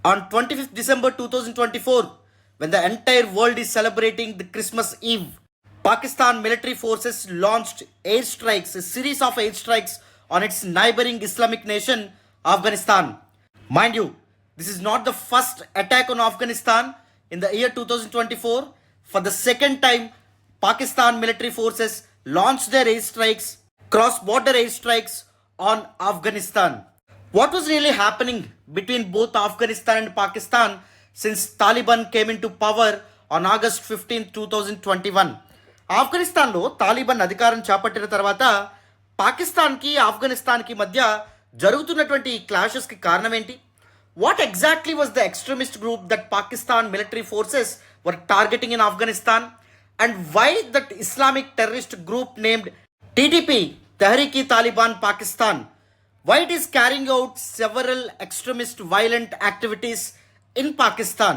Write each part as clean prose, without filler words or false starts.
On 25th December 2024, when the entire world is celebrating the Christmas Eve, Pakistan military forces launched airstrikes, a series of airstrikes on its neighboring Islamic nation, Afghanistan. Mind you, this is not the first attack on Afghanistan in the year 2024. For the second time, Pakistan military forces launched their airstrikes, cross-border airstrikes on Afghanistan. What was really happening between both Afghanistan and Pakistan since Taliban came into power on August 15, 2021? ఆఫ్ఘనిస్తాన్లో Taliban అధికారం చేపట్టిన తర్వాత పాకిస్తాన్కి ఆఫ్ఘనిస్తాన్కి మధ్య జరుగుతున్నటువంటి క్లాషెస్కి కారణం ఏంటి? What exactly was the extremist group that Pakistan military forces were targeting in Afghanistan and why that Islamic terrorist group named TTP Tehreek Taliban Pakistan why it is carrying out several extremist violent activities in Pakistan?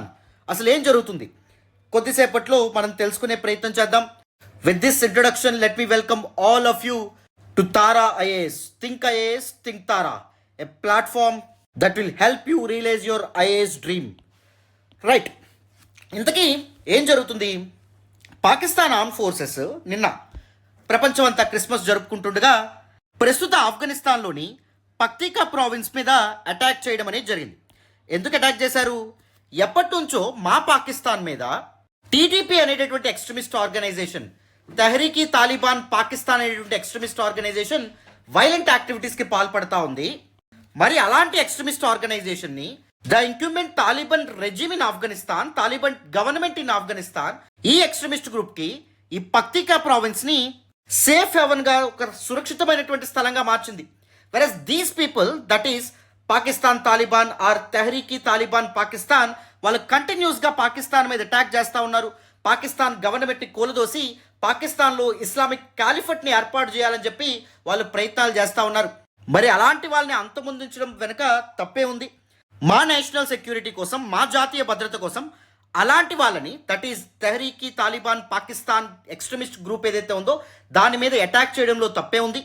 అసలు ఏం జరుగుతుంది కొద్దిసేపట్లో మనం తెలుసుకునే ప్రయత్నం చేద్దాం. With this introduction, let me welcome all of you to Tara IAS. Think IAS, Think Tara, a platform that will help you realize your IAS dream. Right. ఇంతకీ ఏం జరుగుతుంది? పాకిస్తాన్ ఆర్మ్ ఫోర్సెస్ నిన్న ప్రపంచం అంతా క్రిస్మస్ జరుపుకుంటుండగా ప్రస్తుత ఆఫ్ఘనిస్తాన్లోని పక్తికా ప్రావిన్స్ మీద attack చేయడం అనేది జరిగింది. ఎందుకు అటాక్ చేశారు? ఎప్పటి నుంచో మా పాకిస్తాన్ మీద టీటీపీ అనేటటువంటి ఎక్స్ట్రీమిస్ట్ ఆర్గనైజేషన్, తెహ్రీక్ తాలిబాన్ పాకిస్తాన్ అనేటువంటి ఎక్స్ట్రీమిస్ట్ ఆర్గనైజేషన్ వైలెంట్ యాక్టివిటీస్కి పాల్పడతా ఉంది. మరి అలాంటి ఎక్స్ట్రీమిస్ట్ ఆర్గనైజేషన్ని the incumbent Taliban regime in Afghanistan, Taliban government in Afghanistan, ఈ ఎక్స్ట్రీమిస్ట్ గ్రూప్కి ఈ పక్తికా ప్రావిన్స్ని సేఫ్ హెవెన్గా ఒక సురక్షితమైనటువంటి స్థలంగా మార్చింది. Whereas these people, that is Pakistan Taliban or Tehreek Taliban Pakistan, వాళ్ళు కంటిన్యూస్గా పాకిస్తాన్ మీద అటాక్ చేస్తూ ఉన్నారు. పాకిస్తాన్ గవర్నమెంట్ని కూలదోసి పాకిస్తాన్లో ఇస్లామిక్ క్యాలిఫెట్ని ఏర్పాటు చేయాలని చెప్పి వాళ్ళు ప్రయత్నాలు చేస్తూ ఉన్నారు. మరి అలాంటి వాళ్ళని అంతమొందించడం వెనుక తప్పే ఉంది. మా నేషనల్ సెక్యూరిటీ కోసం, మా జాతీయ భద్రత కోసం అలాంటి వాళ్ళని, that is Tehreek Taliban Pakistan extremist group ఏదైతే ఉందో దాని మీద అటాక్ చేయడంలో తప్పే ఉంది.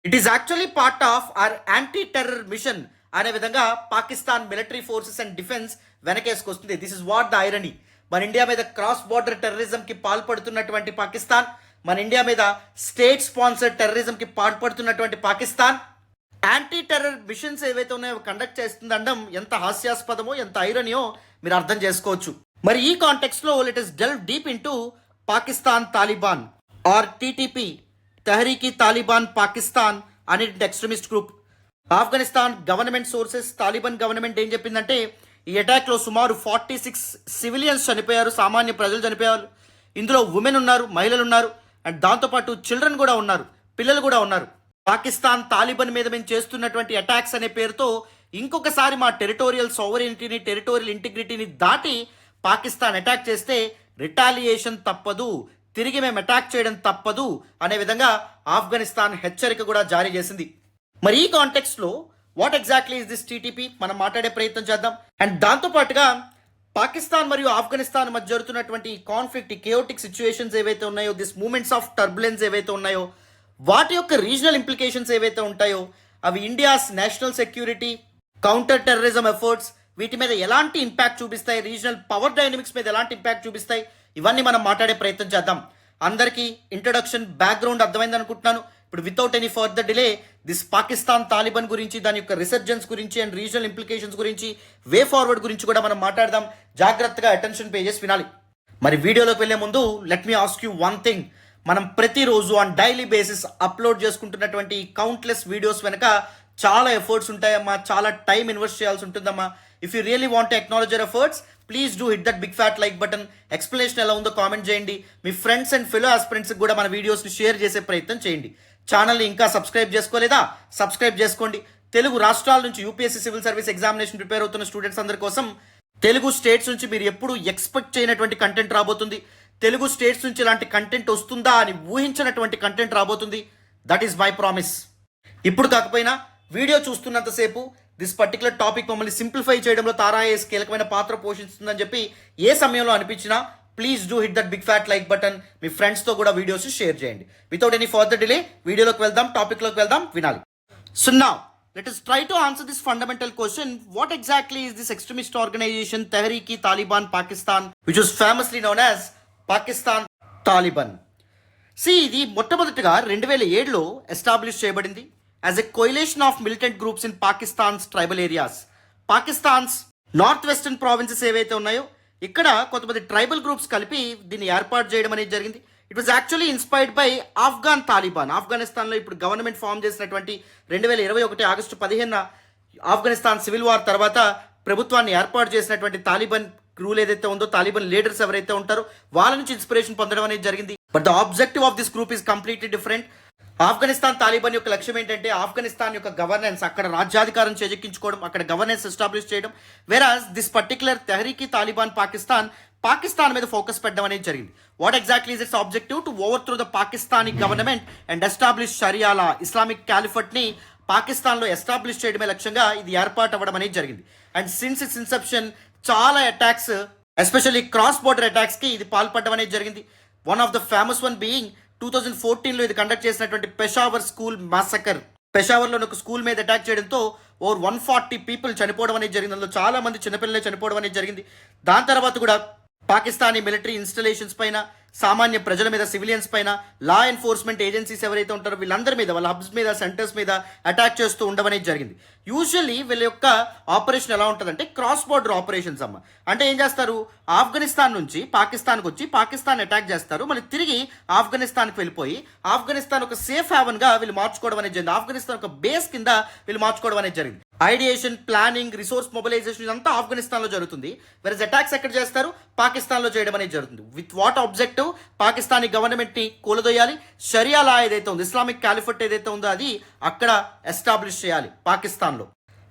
It is actually part of our anti terror mission అనే విధంగా Pakistan military forces and defence వెనకేసుకొస్తుంది. This is what the irony. మన ఇండియా మీద క్రాస్ బార్డర్ టెర్రరిజంకి పాల్పడుతున్నటువంటి పాకిస్తాన్, మన ఇండియా మీద స్టేట్ స్పాన్సర్డ్ టెర్రరిజంకి పాల్పడుతున్నటువంటి పాకిస్తాన్ యాంటీ టెర్రర్ మిషన్స్ ఏవైతే ఉన్నాయో కండక్ట్ చేస్తుందనడం ఎంత హాస్యాస్పదమో, ఎంత ఐరనీయో మీరు అర్థం చేసుకోవచ్చు. మరి ఈ కాంటెక్స్లో let us delve deep into Pakistan Taliban or TTP, Tehreek Taliban Pakistan అనేటువంటి extremist group. Afghanistan government sources, Taliban government ఏం చెప్పిందంటే ఈ అటాక్లో సుమారు 46 సివిలియన్స్ చనిపోయారు, సామాన్య ప్రజలు చనిపోయారు. ఇందులో ఉమెన్ ఉన్నారు, మహిళలు ఉన్నారు, అండ్ దాంతోపాటు చిల్డ్రన్ కూడా ఉన్నారు, పిల్లలు కూడా ఉన్నారు. పాకిస్తాన్ తాలిబాన్ మీద మేము చేస్తున్నటువంటి అటాక్స్ అనే పేరుతో ఇంకొకసారి మా టెరిటోరియల్ సావరెనిటీని, టెరిటోరియల్ ఇంటిగ్రిటీని దాటి పాకిస్తాన్ అటాక్ చేస్తే రిటాలియేషన్ తప్పదు, తిరిగి మేము అటాక్ చేయడం తప్పదు అనే విధంగా ఆఫ్ఘనిస్తాన్ హెచ్చరిక కూడా జారీ చేసింది. మరి ఈ కాంటెక్స్లో what exactly is this TTP మనం మాట్లాడే ప్రయత్నం చేద్దాం. అండ్ దాంతోపాటుగా పాకిస్తాన్ మరియు ఆఫ్ఘనిస్తాన్ మధ్య జరుగుతున్నటువంటి కాన్ఫ్లిక్ట్, కేయోటిక్ సిచ్యువేషన్స్ ఏవైతే ఉన్నాయో, దిస్ మూమెంట్స్ ఆఫ్ టర్బులెన్స్ ఏవైతే ఉన్నాయో, వాటి యొక్క రీజనల్ ఇంప్లికేషన్స్ ఏవైతే ఉంటాయో అవి India's national security, counter terrorism efforts వీటి మీద ఎలాంటి ఇంపాక్ట్ చూపిస్తాయి, రీజనల్ పవర్ డైనమిక్స్ మీద ఎలాంటి ఇంపాక్ట్ చూపిస్తాయి, ఇవన్నీ మనం మాట్లాడే ప్రయత్నం చేద్దాం. అందరికీ ఇంట్రడక్షన్, బ్యాక్గ్రౌండ్ అర్థమైంది అనుకుంటున్నాను. ఇప్పుడు without any further delay this Pakistan Taliban గురించి, దాని యొక్క రిసర్జెన్స్ గురించి అండ్ రీజనల్ ఇంప్లికేషన్స్ గురించి, వే ఫార్వర్డ్ గురించి కూడా మనం మాట్లాడదాం. జాగ్రత్తగా అటెన్షన్ పేజెస్ వినాలి. మరి వీడియోలోకి వెళ్లే ముందు let me ask you one thing. మనం ప్రతిరోజు ఆన్ డైలీ బేసిస్ అప్లోడ్ చేసుకుంటున్నటువంటి కౌంట్లెస్ వీడియోస్ వెనక చాలా ఎఫర్ట్స్ ఉంటాయమ్మా, చాలా టైం ఇన్వెస్ట్ చేయాల్సి ఉంటుందమ్మా. If you really want to acknowledge your efforts, please do hit that big fat like button. Explanation ఎలా ఉందో కామెంట్ చేయండి. మీ ఫ్రెండ్స్ అండ్ ఫెలో ఆస్పిరెంట్స్కి కూడా మన వీడియోస్ని షేర్ చేసే ప్రయత్నం చేయండి. ఛానల్ని ఇంకా సబ్స్క్రైబ్ చేసుకోలేదా? సబ్స్క్రైబ్ చేసుకోండి. తెలుగు రాష్ట్రాల నుంచి UPSC civil service examination prepare అవుతున్న స్టూడెంట్స్ అందరి కోసం తెలుగు స్టేట్స్ నుంచి మీరు ఎప్పుడు ఎక్స్పెక్ట్ చేయనటువంటి కంటెంట్ రాబోతుంది. తెలుగు స్టేట్స్ నుంచి ఇలాంటి కంటెంట్ వస్తుందా అని ఊహించినటువంటి కంటెంట్ రాబోతుంది. That is my promise. ఇప్పుడు కాకపోయినా వీడియో చూస్తున్నంతసేపు దిస్ పర్టికులర్ టాపిక్ మమ్మల్ని సింప్లిఫై చేయడంలో తారా ఐఏఎస్ కీలకమైన పాత్ర పోషిస్తుందని చెప్పి ఏ సమయంలో అనిపించినా please do hit that big fat like button. మీ ఫ్రెండ్స్తో కూడా వీడియోస్ షేర్ చేయండి. వితౌట్ ఎనీ ఫర్దర్ డిలే వీడియోలోకి వెళ్దాం, టాపిక్లోకి వెళ్దాం, వినాలి. So now let us try to answer this fundamental question. What exactly is this extremist organization Tehreek-e-Taliban Pakistan, which was famously known as Pakistan Taliban? ఇది మొట్టమొదటిగా 2007లో establish చేయబడింది as a coalition of militant groups in Pakistan's tribal areas. Pakistan's north western provinces ఏవైతే ఉన్నాయో ఇక్కడ కొంతమంది tribal groups కలిపి దీన్ని ఏర్పాటు చేయడం అనేది జరిగింది. It was actually inspired by Afghan Taliban. ఆఫ్ఘనిస్తాన్లో ఇప్పుడు గవర్నమెంట్ ఫామ్ చేసినటువంటి 2021 ఆగస్టు 15న ఆఫ్ఘనిస్తాన్ సివిల్ వార్ తర్వాత ప్రభుత్వాన్ని ఏర్పాటు చేసినటువంటి తాలిబాన్ రూల్ ఏదైతే ఉందో, తాలిబాన్ లీడర్స్ ఎవరైతే ఉంటారో వాళ్ళ నుంచి ఇన్స్పిరేషన్ పొందడం అనేది జరిగింది. But the objective of this group is completely different. Afghanistan Taliban యొక్క లక్ష్యం ఏంటంటే ఆఫ్ఘనిస్తాన్ యొక్క గవర్నెన్స్, అక్కడ రాజ్యాధికారం చేజెక్కించుకోవడం, అక్కడ గవర్నెన్స్ ఎస్టాబ్లిష్ చేయడం. వెరాజ్ దిస్ పర్టికులర్ తెహ్రీక్-ఈ-తాలిబాన్ పాకిస్తాన్ మీద ఫోకస్ పెట్టడం అనేది జరిగింది. What exactly is its objective? To overthrow the Pakistani government and establish sharia law, Islamic caliphate ని పాకిస్తాన్లో ఎస్టాబ్లిష్ చేయడమే లక్ష్యంగా ఇది ఏర్పాటు అవ్వడం అనేది జరిగింది. అండ్ సిన్స్ ఇట్స్ ఇన్సెప్షన్ చాలా attacks, especially cross border attacks కి ఇది పాల్పడడం అనేది జరిగింది. One of the famous one being 2014లో ఇది కండక్ట్ చేసినటువంటి పెషావర్ స్కూల్ మాసకర్. పెషావర్లో ఒక స్కూల్ మీద అటాక్ చేయడంతో ఓవర్ 140 పీపుల్ చనిపోవడం అనేది జరిగింది. అందులో చాలా మంది చిన్నపిల్లలే చనిపోవడం అనేది జరిగింది. దాని తర్వాత కూడా పాకిస్తానీ మిలిటరీ ఇన్స్టలేషన్స్ పైన, సామాన్య ప్రజల మీద, సివిలియన్స్ పైన, లా ఎన్ఫోర్స్మెంట్ ఏజెన్సీస్ ఎవరైతే ఉంటారో వీళ్ళందరి మీద, వాళ్ళ హబ్స్ మీద, సెంటర్స్ మీద అటాక్ చేస్తూ ఉండడం అనేది జరిగింది. యూజువల్లీ వీళ్ళ యొక్క ఆపరేషన్ ఎలా ఉంటుందంటే క్రాస్ బోర్డర్ ఆపరేషన్స్ అమ్మ. అంటే ఏం చేస్తారు, ఆఫ్ఘనిస్తాన్ నుంచి పాకిస్తాన్కి వచ్చి పాకిస్తాన్ అటాక్ చేస్తారు, మళ్ళీ తిరిగి ఆఫ్ఘనిస్తాన్కి వెళ్ళిపోయి ఆఫ్ఘనిస్తాన్ ఒక సేఫ్ హ్యావెన్గా వీళ్ళు మార్చుకోవడం అనేది జరిగింది. ఆఫ్ఘనిస్తాన్ ఒక బేస్ కింద వీళ్ళు మార్చుకోవడం అనేది జరిగింది. ఐడియేషన్, ప్లానింగ్, రిసోర్స్ మొబిలైజేషన్ ఇదంతా ఆఫ్ఘనిస్తాన్లో జరుగుతుంది. వెరస్ అటాక్స్ ఎక్కడ చేస్తారు, పాకిస్తాన్లో చేయడం అనేది జరుగుతుంది. With what objective? పాకిస్తానీ గవర్నమెంట్ని కూలదోయాలి, షరియా లా ఏదైతే ఉందో, ఇస్లామిక్ క్యాలిఫట్ ఏదైతే ఉందో అది అక్కడ ఎస్టాబ్లిష్ చేయాలి పాకిస్తాన్లో.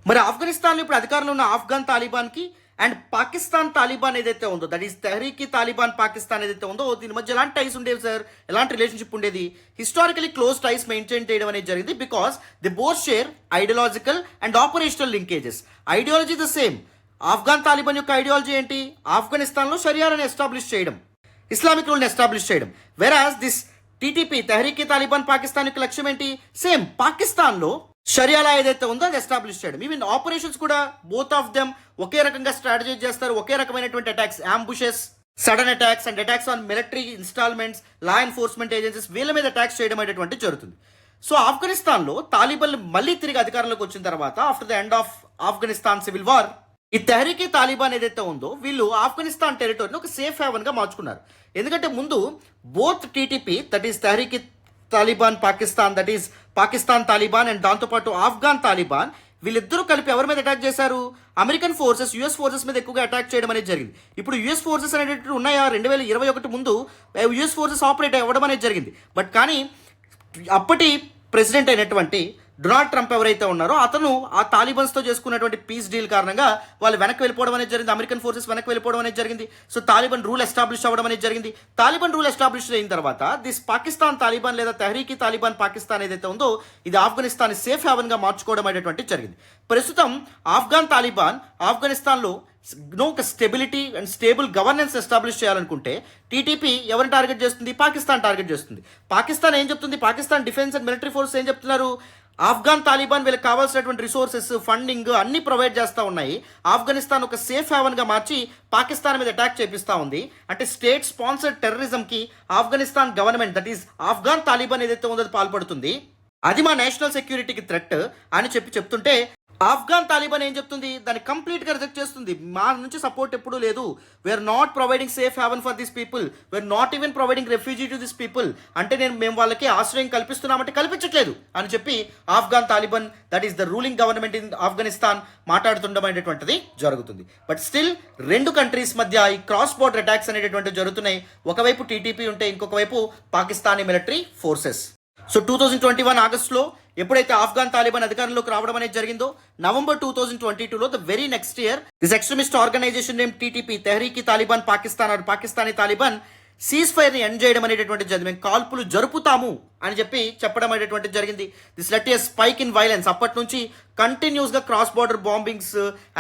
మరి ఆఫ్ఘనిస్తాన్లో ఇప్పుడు అధికారంలో ఉన్న ఆఫ్ఘన్ తాలిబాన్కి అండ్ పాకిస్తాన్ తాలిబాన్ ఏదైతే ఉందో, దట్ ఈస్ తెహ్రీక్-ఈ-తాలిబాన్ పాకిస్తాన్ ఏదైతే ఉందో దీని మధ్య ఎలాంటి టైస్ ఉండేవి సార్, ఎలాంటి రిలేషన్షిప్ ఉండేది? హిస్టారికలీ క్లోజ్ టైస్ మెయింటైన్ చేయడం అనేది జరిగింది. Because the both share ideological and operational linkages. Ideology the same. Afghan Taliban యొక్క ఐడియాలజీ ఏంటి? ఆఫ్ఘనిస్తాన్లో షరియాని ఎస్టాబ్లిష్ చేయడం, ఇస్లామిక్ రూల్ని ఎస్టాబ్లిష్ చేయడం. వెరాజ్ దిస్ టీటీపీ తెహ్రీక్-ఈ-తాలిబాన్ పాకిస్తాన్ యొక్క లక్ష్యం ఏంటి? సేమ్, పాకిస్తాన్లో షరియా లా ఏదైతే ఉందో అది ఎస్టాబ్లిష్ చేయడం. ఈవెన్ ఆపరేషన్స్ కూడా బోత్ ఆఫ్ దెమ్ ఒకే రకంగా స్ట్రాటజైజ్ చేస్తారు. ఒకే రకమైనటువంటి attacks, ambushes, sudden attacks and attacks on military installments, law enforcement agencies వీళ్ళ మీద అటాక్స్ చేయడం అనేటువంటి జరుగుతుంది. సో ఆఫ్ఘనిస్తాన్లో తాలిబాన్ మళ్ళీ తిరిగి అధికారంలోకి వచ్చిన తర్వాత after the end of Afghanistan civil war, ఈ తెహ్రీక్-ఈ-తాలిబాన్ ఏదైతే ఉందో వీళ్ళు ఆఫ్ఘనిస్తాన్ టెరిటరీని ఒక సేఫ్ హ్యావెన్గా మార్చుకున్నారు. ఎందుకంటే ముందు both TTP, that is Tehreek e Taliban Pakistan, that is Pakistan Taliban and దాంతోపాటు ఆఫ్ఘాన్ తాలిబాన్ వీళ్ళిద్దరూ కలిపి ఎవరి మీద అటాక్ చేశారు? అమెరికన్ ఫోర్సెస్, యుఎస్ ఫోర్సెస్ మీద ఎక్కువగా అటాక్ చేయడం అనేది జరిగింది. ఇప్పుడు యుఎస్ ఫోర్సెస్ అనేటువంటి ఉన్నాయా? 2021 ముందు యుఎస్ ఫోర్సెస్ ఆపరేట్ అవ్వడం అనేది జరిగింది. బట్ కానీ అప్పటి ప్రెసిడెంట్ అయినటువంటి డొనాల్డ్ ట్రంప్ ఎవరైతే ఉన్నారో అతను ఆ తాలిబాన్స్తో చేసుకున్నటువంటి పీస్ డీల్ కారణంగా వాళ్ళు వెనక్కి వెళ్ళిపోవడం అనేది జరిగింది. అమెరికన్ ఫోర్సెస్ వెనక్కి వెళ్ళిపోవడం అనేది జరిగింది. సో తాలిబాన్ రూల్ ఎస్టాబ్లిష్ అవ్వడం అనేది జరిగింది. తాలిబాన్ రూల్ ఎస్టాబ్లిష్ అయిన తర్వాత దిస్ పాకిస్తాన్ తాలిబాన్ లేదా తెహ్రీక్-ఈ-తాలిబాన్ పాకిస్తాన్ ఏదైతే ఉందో ఇది ఆఫ్ఘనిస్తాన్ సేఫ్ హ్యావెన్గా మార్చుకోవడం అనేటువంటి జరిగింది. ప్రస్తుతం ఆఫ్ఘాన్ తాలిబాన్ ఆఫ్ఘనిస్తాన్లో ఒక stability and stable governance establish చేయాలనుకుంటే టీటీపీ ఎవరిని టార్గెట్ చేస్తుంది? పాకిస్తాన్ టార్గెట్ చేస్తుంది. పాకిస్తాన్ ఏం చెప్తుంది? Pakistan defence and military force ఏం చెప్తున్నారు? ఆఫ్ఘాన్ తాలిబాన్ వీళ్ళకి కావాల్సినటువంటి రిసోర్సెస్, ఫండింగ్ అన్ని ప్రొవైడ్ చేస్తూ ఉన్నాయి. ఆఫ్ఘనిస్తాన్ ఒక సేఫ్ హ్యావెన్గా మార్చి పాకిస్తాన్ మీద అటాక్ చేపిస్తూ ఉంది. అంటే స్టేట్ స్పాన్సర్డ్ టెర్రరిజంకి Afghanistan government, that is Afghan Taliban ఏదైతే ఉందో అది పాల్పడుతుంది. అది మా నేషనల్ సెక్యూరిటీకి థ్రెట్ అని చెప్తుంటే ఆఫ్ఘాన్ తాలిబాన్ ఏం చెప్తుంది? దాన్ని కంప్లీట్గా రిజెక్ట్ చేస్తుంది. మా నుంచి సపోర్ట్ ఎప్పుడూ లేదు. We're not providing safe haven for this people, we're not even providing refugee to this people. అంటే మేము వాళ్ళకి ఆశ్రయం కల్పిస్తున్నామంటే కల్పించట్లేదు అని చెప్పి Afghan Taliban, that is the ruling government in Afghanistan మాట్లాడుతుండడం అనేటువంటిది జరుగుతుంది. బట్ స్టిల్ రెండు కంట్రీస్ మధ్య ఈ క్రాస్ బోర్డర్ అటాక్స్ అనేటువంటివి జరుగుతున్నాయి. ఒకవైపు టీటీపీ ఉంటే ఇంకొక వైపు పాకిస్తానీ మిలిటరీ ఫోర్సెస్. సో 2021 ఆగస్టులో ఎప్పుడైతే ఆఫ్ఘాన్ తాలిబాన్ అధికారంలోకి రావడం అనేది జరిగిందో, నవంబర్ 2022లో the very next year this extremist organization name TTP Tehreek e Taliban Pakistan or Pakistani Taliban cease ఫైర్ని ఎండ్ చేయడం అనేటువంటిది జరిగింది. మేము కాల్పులు జరుపుతాము అని చెప్పడం అనేటువంటిది జరిగింది. This let A spike in violence. అప్పటి నుంచి కంటిన్యూస్గా క్రాస్ బార్డర్ బాంబింగ్స్,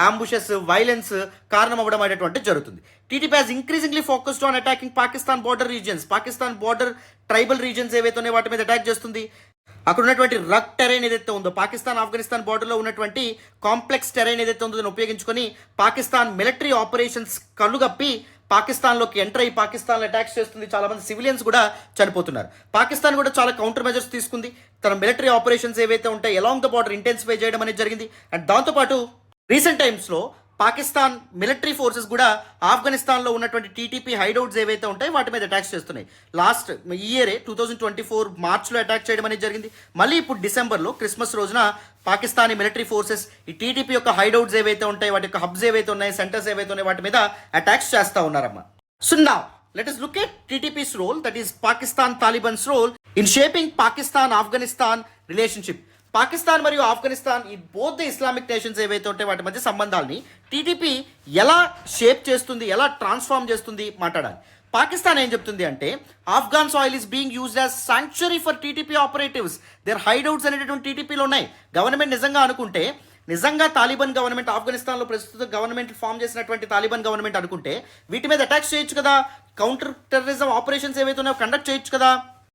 అంబుషెస్, వైలెన్స్ కారణం అవ్వడం అనేటువంటిది జరుగుతుంది. TTP has increasingly focused on attacking Pakistan border regions. Pakistan border tribal reasons ఏవైతే ఉన్నాయో వాటి మీద అటాక్ చేస్తుంది. అక్కడ ఉన్నటువంటి రగ్ టెరైన్ ఏదైతే ఉందో, పాకిస్తాన్ ఆఫ్ఘనిస్తాన్ బార్డర్లో ఉన్నటువంటి కాంప్లెక్స్ టెరైన్ ఏదైతే ఉందో దాన్ని ఉపయోగించుకొని పాకిస్తాన్ మిలిటరీ ఆపరేషన్స్ కనుగప్పి పాకిస్తాన్లోకి ఎంటర్ అయ్యి పాకిస్తాన్లో అటాక్స్ చేస్తుంది. చాలా మంది సివిలియన్స్ కూడా చనిపోతున్నారు. పాకిస్తాన్ కూడా చాలా కౌంటర్ మెజర్స్ తీసుకుంది. తన మిలిటరీ ఆపరేషన్స్ ఏవైతే ఉంటాయి అలాంగ్ ద బార్డర్ ఇంటెన్సిఫై చేయడం అనేది జరిగింది. అండ్ దాంతోపాటు రీసెంట్ టైమ్స్లో పాకిస్తాన్ మిలిటరీ ఫోర్సెస్ కూడా ఆఫ్ఘనిస్తాన్లో ఉన్నటువంటి టీటీపీ హైడౌట్స్ ఏవైతే ఉంటాయి వాటి మీద అటాక్స్ చేస్తున్నాయి. లాస్ట్ ఇయరే 2024 మార్చ్లో అటాక్ చేయడం అనేది జరిగింది. మళ్ళీ ఇప్పుడు డిసెంబర్లో క్రిస్మస్ రోజున పాకిస్తానీ మిలిటరీ ఫోర్సెస్ ఈ టీటీపీ యొక్క హైడౌట్స్ ఏవైతే ఉంటాయి, వాటి యొక్క హబ్స్ ఏవైతే ఉన్నాయి, సెంటర్స్ ఏవైతే ఉన్నాయి, వాటి మీద అటాక్స్ చేస్తూ ఉన్నారమ్మా. So now let us look at TTP's role, that is Pakistan Taliban's role in shaping Pakistan-Afghanistan relationship. Pakistan మరియు ఆఫ్ఘనిస్తాన్ ఈ బోత్ ద ఇస్లామిక్ నేషన్స్ ఏవైతే ఉంటాయి వాటి మధ్య సంబంధాలని టీటీపీ ఎలా షేప్ చేస్తుంది, ఎలా ట్రాన్స్ఫార్మ్ చేస్తుంది మాట్లాడాలి. పాకిస్తాన్ ఏం చెప్తుంది అంటే Afghan soil is being used as sanctuary for TTP operatives. Their hideouts అనేటటువంటి టీటీపీలో ఉన్నాయి. గవర్నమెంట్ నిజంగా అనుకుంటే, నిజంగా తాలిబాన్ గవర్నమెంట్ ఆఫ్ఘనిస్తాన్లో ప్రస్తుత గవర్నమెంట్ ఫామ్ చేసినటువంటి తాలిబాన్ గవర్నమెంట్ అనుకుంటే వీటి మీద అటాక్స్ చేయొచ్చు కదా, కౌంటర్ టెర్రరిజం ఆపరేషన్స్ ఏవైతే ఉన్నాయో కండక్ట్ చేయొచ్చు కదా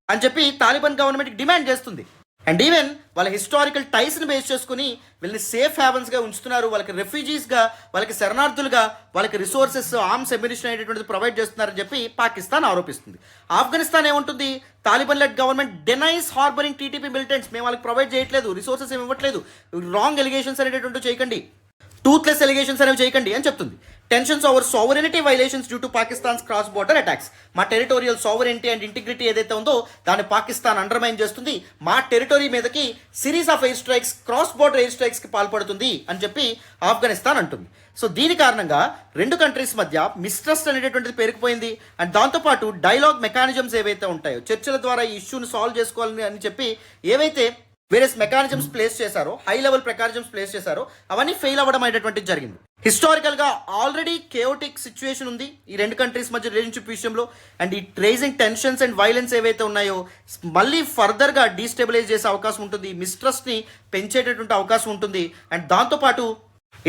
అని చెప్పి తాలిబాన్ గవర్నమెంట్కి డిమాండ్ చేస్తుంది. అండ్ ఈవెన్ వాళ్ళ హిస్టారికల్ టైస్ని బేస్ చేసుకుని వీళ్ళని సేఫ్ హ్యావెన్స్గా ఉంచుతున్నారు, వాళ్ళకి రెఫ్యూజీస్గా, వాళ్ళకి శరణార్థులుగా, వాళ్ళకి రిసోర్సెస్, ఆర్మ్స్ ఎమ్యునిషన్ అనేటువంటిది ప్రొవైడ్ చేస్తున్నారని చెప్పి పాకిస్తాన్ ఆరోపిస్తుంది. ఆఫ్ఘనిస్తాన్ ఏముంటుంది, Taliban led government denies harbouring TTP militants. మేము వాళ్ళకి ప్రొవైడ్ చేయట్లేదు, రిసోర్సెస్ ఏమి ఇవ్వట్లేదు, రాంగ్ ఎలిగేషన్స్ అనేటువంటి చేయకండి, టూత్లెస్ ఎలిగేషన్స్ అనేవి చేయకండి అని చెప్తుంది. Tensions over sovereignty violations due to Pakistan's cross border attacks. మా టెరిటోరియల్ సావరెనిటీ అండ్ ఇంటిగ్రిటీ ఏదైతే ఉందో దాన్ని పాకిస్తాన్ అండర్మైన్ చేస్తుంది, మా టెరిటరీ మీదకి series of air strikes, cross border air స్ట్రైక్స్కి పాల్పడుతుంది అని చెప్పి ఆఫ్ఘనిస్తాన్ అంటుంది. సో దీని కారణంగా రెండు కంట్రీస్ మధ్య మిస్ట్రస్ట్ అనేటటువంటిది పెరిగిపోయింది. అండ్ దాంతోపాటు డైలాగ్ మెకానిజమ్స్ ఏవైతే ఉంటాయో, చర్చల ద్వారా ఈ ఇష్యూని సాల్వ్ చేసుకోవాలని అని చెప్పి ఏవైతే వేరియస్ మెకానిజమ్స్ ప్లేస్ చేశారో, హై లెవెల్ మెకానిజమ్స్ ప్లేస్ చేశారో అవన్నీ ఫెయిల్ అవ్వడం అనేటువంటిది జరిగింది. హిస్టారికల్గా ఆల్రెడీ కేయోటిక్ సిచ్యువేషన్ ఉంది ఈ రెండు కంట్రీస్ మధ్య రిలేషన్షిప్ విషయంలో. అండ్ ఈ రేజింగ్ టెన్షన్స్ అండ్ వైలెన్స్ ఏవైతే ఉన్నాయో మళ్ళీ ఫర్దర్గా డీస్టెబిలైజ్ చేసే అవకాశం ఉంటుంది, మిస్ట్రస్ట్ని పెంచేటటువంటి అవకాశం ఉంటుంది. అండ్ దాంతోపాటు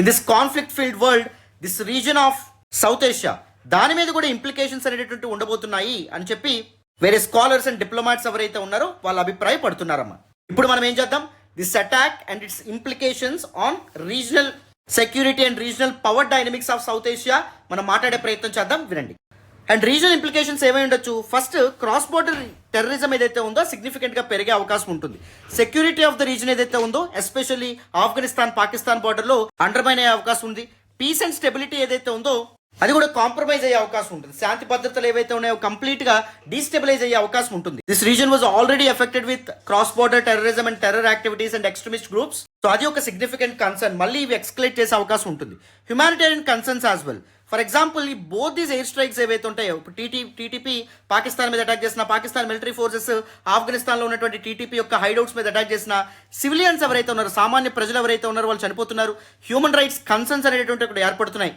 in this conflict field world, this reason of south Asia, దాని మీద కూడా ఇంప్లికేషన్స్ అనేటటువంటి ఉండబోతున్నాయి అని చెప్పి వేరే స్కాలర్స్ అండ్ డిప్లొమాట్స్ ఎవరైతే ఉన్నారో వాళ్ళు అభిప్రాయపడుతున్నారమ్మా. ఇప్పుడు మనం ఏం చేద్దాం, this attack and it's implications on regional security and regional power dynamics of south Asia మనం మాట్లాడే ప్రయత్నం చేద్దాం, వినండి. అండ్ రీజనల్ ఇంప్లికేషన్స్ ఏమై ఉండొచ్చు, ఫస్ట్ క్రాస్ బోర్డర్ టెర్రరిజం ఏదైతే ఉందో సిగ్నిఫికెంట్గా పెరిగే అవకాశం ఉంటుంది. సెక్యూరిటీ ఆఫ్ ద రీజన్ ఏదైతే ఉందో ఎస్పెషల్లీ ఆఫ్ఘనిస్తాన్ పాకిస్తాన్ బార్డర్లో అండర్మైన్ అయ్యే అవకాశం ఉంది. పీస్ అండ్ స్టెబిలిటీ ఏదైతే ఉందో అది కూడా కాంప్రమైజ్ అయ్యే అవకాశం ఉంటుంది. శాంతి భద్రతలు ఏవైతే ఉన్నాయో కంప్లీట్ గా డీస్టెబిలైజ్ అయ్యే అవకాశం ఉంటుంది. This reason was already affected with cross border terrorism and terror activities and extremist groups. So అది ఒక సిగ్నిఫికెంట్ కన్సర్న్. మళ్ళీ ఇవి ఎక్స్కలేట్ చేసే అవకాశం ఉంటుంది. Humanitarian concerns as well. For example ఈ బోత్ దీస్ ఎయిర్ స్ట్రైక్స్ ఏవైతే ఉంటాయో, టీటీపీ పాకిస్తాన్ మీద అటాక్ చేసిన, పాకిస్తాన్ మిలిటరీ ఫోర్సెస్ ఆఫ్ఘనిస్తాన్లో ఉన్నటువంటి టీటీపీ యొక్క హైడౌట్స్ మీద అటాక్ చేసిన, సివిలియన్స్ ఎవరైతే ఉన్నారో, సామాన్య ప్రజలు ఎవరైతే ఉన్నారో వాళ్ళు చనిపోతున్నారు. హ్యూమన్ రైట్స్ కన్సర్న్స్ అనేటువంటి కూడా ఏర్పడుతున్నాయి.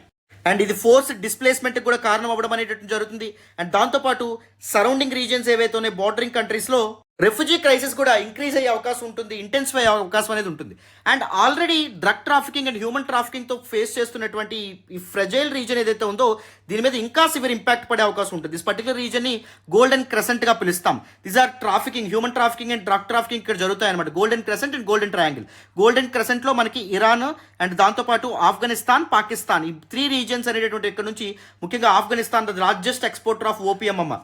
అండ్ ఇది ఫోర్స్ డిస్ప్లేస్మెంట్ కూడా కారణం అవ్వడం అనేటువంటి జరుగుతుంది. అండ్ దాంతోపాటు సరౌండింగ్ రీజియన్స్ ఏవైతే ఉన్నాయి బార్డరింగ్ కంట్రీస్లో రెఫ్యూజీ క్రైసిస్ కూడా ఇంక్రీజ్ అయ్యే అవకాశం ఉంటుంది, ఇంటెన్సిఫై అయ్యే అవకాశం అనేది ఉంటుంది. And already drug trafficking and human ట్రాఫికింగ్తో ఫేస్ చేస్తున్నటువంటి ఈ ఫ్రెజైల్ రీజన్ ఏదైతే ఉందో దీని మీద ఇంకా సివియర్ ఇంపాక్ట్ పడే అవకాశం ఉంటుంది. దిస్ పర్టికులర్ రీజన్ని గోల్డెన్ క్రెసెంట్గా పిలుస్తాం. These are trafficking, human trafficking and drug trafficking ఇక్కడ జరుగుతాయి అనమాట. Golden crescent and golden triangle. Golden క్రెసెంట్లో మనకి ఇరాన్ అండ్ దాంతోపాటు ఆఫ్ఘనిస్తాన్, పాకిస్తాన్, ఈ 3 రీజియన్స్ అనేటువంటి ఇక్కడ నుంచి ముఖ్యంగా Afghanistan the largest exporter of opium అమ్మ,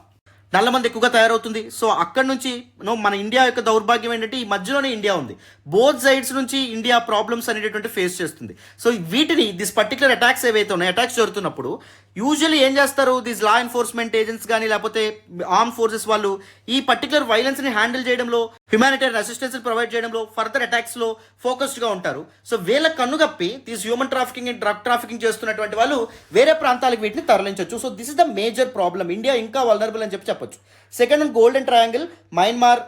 నల్ల మంది ఎక్కువగా తయారవుతుంది. సో అక్కడ నుంచి మన ఇండియా యొక్క దౌర్భాగ్యం ఏంటంటే ఈ మధ్యలోనే ఇండియా ఉంది. బోత్ సైడ్స్ నుంచి ఇండియా ప్రాబ్లమ్స్ అనేటటువంటి ఫేస్ చేస్తుంది. సో వీటిని దిస్ పర్టికులర్ అటాక్స్ ఏవైతే ఉన్నాయో, అటాక్స్ జరుగుతున్నప్పుడు యూజువల్లీ ఏం చేస్తారు, దీస్ లా ఎన్ఫోర్స్మెంట్ ఏజెంట్స్ కానీ లేకపోతే ఆర్మ్ ఫోర్సెస్ వాళ్ళు ఈ పర్టికులర్ వైలెన్స్ని హ్యాండిల్ చేయడంలో, హ్యుమానిటేరియన్ అసిస్టెన్స్ ప్రొవైడ్ చేయడంలో, ఫర్దర్ అటాక్స్లో ఫోకస్డ్గా ఉంటారు. సో వీళ్ళ కన్నుగప్పి these human trafficking and drug trafficking చేస్తున్నటువంటి వాళ్ళు వేరే ప్రాంతాలకు వీటిని తరలించవచ్చు. So this is the major problem. India ఇంకా వల్నరబుల్ అని చెప్పొచ్చు. Second golden triangle, Myanmar,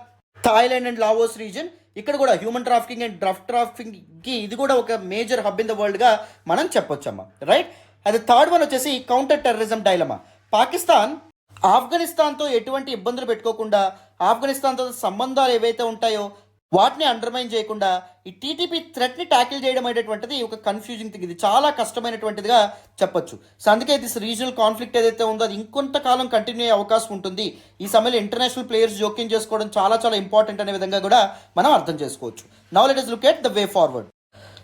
Thailand and Laos region. ఇక్కడ కూడా హ్యూమన్ ట్రాఫికింగ్ అండ్ డ్రగ్ ట్రాఫికింగ్కి ఇది కూడా ఒక మేజర్ హబ్ ఇన్ ద వరల్డ్గా మనం చెప్పొచ్చమ్మా, రైట్. అది థర్డ్ వన్ వచ్చేసి కౌంటర్ టెర్రరిజం డైలమా. పాకిస్తాన్ ఆఫ్ఘనిస్తాన్తో ఎటువంటి ఇబ్బందులు పెట్టుకోకుండా, ఆఫ్ఘనిస్తాన్తో సంబంధాలు ఏవైతే ఉంటాయో వాటిని అండర్మైన్ చేయకుండా ఈ టీటీపీ థ్రెట్ని ట్యాకిల్ చేయడం అనేటువంటిది ఒక కన్ఫ్యూజింగ్ థింగ్. ఇది చాలా కష్టమైనటువంటిదిగా చెప్పొచ్చు. సో అందుకే దిస్ రీజనల్ కాన్ఫ్లిక్ట్ ఏదైతే ఉందో అది ఇంకొంతకాలం కంటిన్యూ అయ్యే అవకాశం ఉంటుంది. ఈ సమయంలో ఇంటర్నేషనల్ ప్లేయర్స్ జోక్యం చేసుకోవడం చాలా చాలా ఇంపార్టెంట్ అనే విధంగా కూడా మనం అర్థం చేసుకోవచ్చు. Now let us look at the way forward.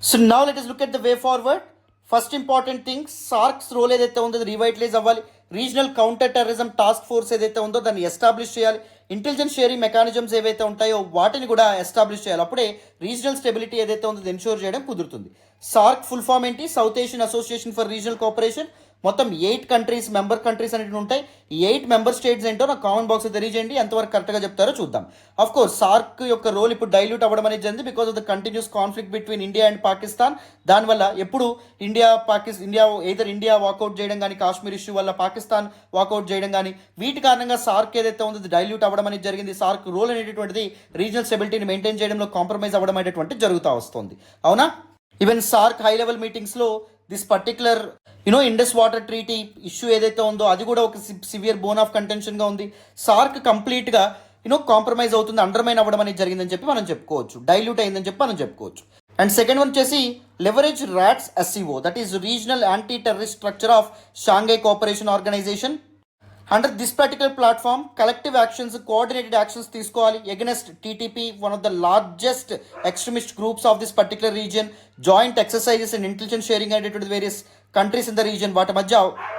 So now let us look at the way forward. First important thing, SAARC's role ఏదైతే ఉందో అది రివైటలైజ్ అవ్వాలి. Regional counter terrorism task force ఏదైతే ఉందో దాన్ని ఎస్టాబ్లిష్ చేయాలి. ఇంటెలిజెన్స్ షేరింగ్ మెకానిజమ్స్ ఏవైతే ఉంటాయో వాటిని కూడా ఎస్టాబ్లిష్ చేయాలి. అప్పుడే రీజనల్ స్టెబిలిటీ ఏదైతే ఉందో ఎన్షూర్ చేయడం కుదురుతుంది. సార్క్ ఫుల్ ఫామ్ ఏంటి? South Asian association for regional cooperation. మొత్తం 8 కంట్రీస్ మెంబర్ కంట్రీస్ అనేవి ఉంటాయి. ఈ 8 మెంబర్ స్టేట్స్ ఏంటో నాకు కామెంట్ బాక్స్ తెలియజేయండి. ఎంతవరకు కరెక్ట్గా చెప్తారో చూద్దాం. ఆఫ్ కోర్స్ సార్క్ యొక్క రోల్ ఇప్పుడు డైల్యూట్ అవ్వడం అనేది జరిగింది because of the continuous conflict between India and Pakistan. దానివల్ల ఎప్పుడు ఇండియా ఇండియా వాకౌట్ చేయడం కానీ, కాశ్మీర్ ఇష్యూ వల్ల పాకిస్తాన్ వాకౌట్ చేయడం కానీ, వీటి కారణంగా సార్క్ ఏదైతే ఉందో డైల్యూట్ అవ్వడం అనేది జరిగింది. సార్క్ రోల్ అనేటువంటిది రీజనల్ స్టెబిలిటీని మెయింటైన్ చేయడంలో కాంప్రమైజ్ అవ్వడం అనేటువంటి జరుగుతూ వస్తుంది. అవునా? ఈవెన్ సార్క్ హై లెవెల్ మీటింగ్స్లో this particular Indus water treaty issue ఏదైతే ఉందో అది కూడా ఒక సివియర్ బోన్ ఆఫ్ కంటెన్షన్గా ఉంది. సార్క్ కంప్లీట్గా కాంప్రమైజ్ అవుతుంది, అండర్మైన్ అవ్వడం అనేది జరిగిందని చెప్పి మనం చెప్పుకోవచ్చు. డైల్యూట్ అయిందని చెప్పి మనం చెప్పుకోవచ్చు. అండ్ సెకండ్ వన్ వచ్చేసి leverage RATS SCO, that is regional anti terrorist structure of Shanghai cooperation organization. Under this particular platform collective actions, coordinated actions తీసుకోవాలి against TTP, one of the largest extremist groups of this particular region. Joint exercises and intelligence sharing అనేటువంటి various countries in the region, వాటి మధ్య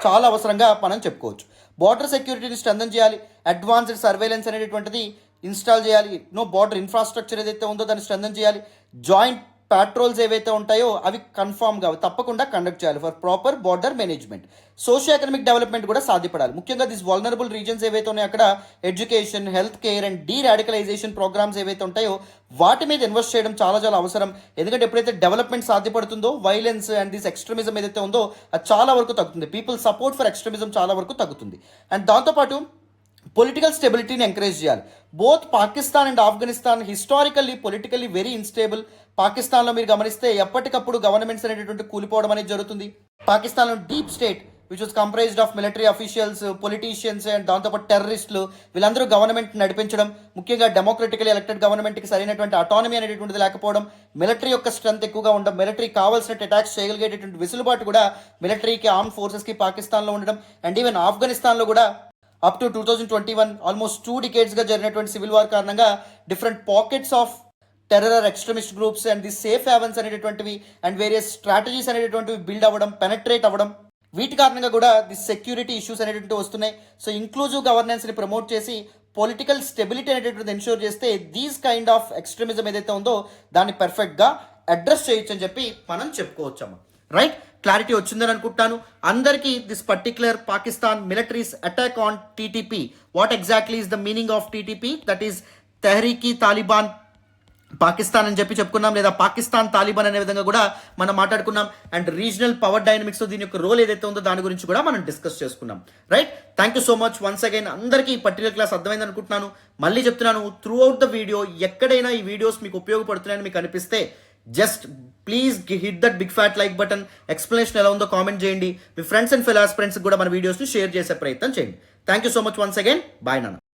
చాలా అవసరంగా మనం చెప్పుకోవచ్చు. Border సెక్యూరిటీని strengthen చేయాలి. అడ్వాన్స్డ్ సర్వేలెన్స్ అనేటువంటిది ఇన్స్టాల్ చేయాలి. బార్డర్ ఇన్ఫ్రాస్ట్రక్చర్ ఏదైతే ఉందో దాన్ని స్ట్రెంథన్ చేయాలి. జాయింట్ పాట్రోల్స్ ఏవైతే ఉంటాయో అవి కన్ఫామ్గా తప్పకుండా కండక్ట్ చేయాలి for proper border management. Socio economic development కూడా సాధ్యపడాలి. ముఖ్యంగా దిస్ వల్నరబుల్ రీజన్స్ ఏవైతే ఉన్నాయో అక్కడ education, health care and deradicalization programs ఏవైతే ఉంటాయో వాటి మీద ఇన్వెస్ట్ చేయడం చాలా చాలా అవసరం. ఎందుకంటే ఎప్పుడైతే డెవలప్మెంట్ సాధ్యపడుతుందో వైలెన్స్ అండ్ దిస్ ఎక్స్ట్రీమిజం ఏదైతే ఉందో అది చాలా వరకు తగ్గుతుంది. పీపుల్ సపోర్ట్ ఫర్ ఎక్స్ట్రీమిజం చాలా వరకు తగ్గుతుంది. అండ్ దాంతోపాటు పొలిటికల్ స్టెబిలిటీని ఎంకరేజ్ చేయాలి. Both Pakistan and Afghanistan historically politically very instable. పాకిస్తాన్లో మీరు గమనిస్తే ఎప్పటికప్పుడు గవర్నమెంట్స్ అనేటువంటి కూలిపోవడం అనేది జరుగుతుంది. పాకిస్తాన్లో deep state which was comprised of military officials, politicians and దాంతోపాటు టెర్రరిస్టులు, వీళ్ళందరూ గవర్నమెంట్ నడిపించడం, ముఖ్యంగా డెమోక్రటికలీ ఎలక్టెడ్ గవర్నమెంట్కి సరైనటువంటి అటానమీ అనేటువంటిది లేకపోవడం, మిలిటరీ యొక్క స్ట్రెంత్ ఎక్కువగా ఉండడం, మిలిటరీ కావాల్సినట్టు అటాక్స్ చేయగలిగేటటువంటి వెసులుబాటు కూడా మిలిటరీకి, ఆర్మ్ ఫోర్సెస్కి పాకిస్తాన్లో ఉండడం. అండ్ ఈవెన్ ఆఫ్ఘనిస్తాన్లో కూడా అప్ టు 2021 ఆల్మోస్ట్ 2 డికేడ్స్గా జరిగినటువంటి సివిల్ వార్ కారణంగా different pockets of terror extremist groups and the safe havens అనేటటువంటివి అండ్ వేరియస్ స్ట్రాటజీస్ అనేటటువంటివి బిల్డ్ అవ్వడం, పెనట్రేట్ అవ్వడం, వీటి కారణంగా కూడా ది సెక్యూరిటీ ఇష్యూస్ అనేటువంటివి వస్తున్నాయి. సో ఇంక్లూజివ్ గవర్నెన్స్ని ప్రమోట్ చేసి పొలిటికల్ స్టెబిలిటీ అనేటువంటిది ఎన్షూర్ చేస్తే దీస్ కైండ్ ఆఫ్ ఎక్స్ట్రీమిజం ఏదైతే ఉందో దాన్ని పర్ఫెక్ట్గా అడ్రస్ చేయొచ్చు అని చెప్పి మనం చెప్పుకోవచ్చాము. రైట్? క్లారిటీ వచ్చిందని అనుకుంటాను అందరికీ. This particular Pakistan militaries attack on TTP, what exactly is the meaning of TTP? That is Tehrik-i Taliban Pakistan అని చెప్పి చెప్పుకున్నాం, లేదా పాకిస్తాన్ తాలిబాన్ అనే విధంగా కూడా మనం మాట్లాడుకున్నాం. అండ్ రీజనల్ పవర్ డైనమిక్స్ దీని యొక్క రోల్ ఏదైతే ఉందో దాని గురించి కూడా మనం డిస్కస్ చేసుకున్నాం. Right? Thank you so much once again. అందరికీ ఈ పర్టికులర్ క్లాస్ అర్థమైంది అనుకుంటున్నాను. మళ్ళీ చెప్తున్నాను, త్రూ అవుట్ ద వీడియో ఎక్కడైనా ఈ వీడియోస్ మీకు ఉపయోగపడుతున్నాయని మీకు అనిపిస్తే just please hit that big fat like button. Explanation ఎలా ఉందో కామెంట్ చేయండి. మీ ఫ్రెండ్స్ అండ్ ఫెలో ఆస్పిరెంట్స్కి కూడా మన వీడియోస్ని షేర్ చేసే ప్రయత్నం చేయండి. Thank you so much once again. Bye నాన్న.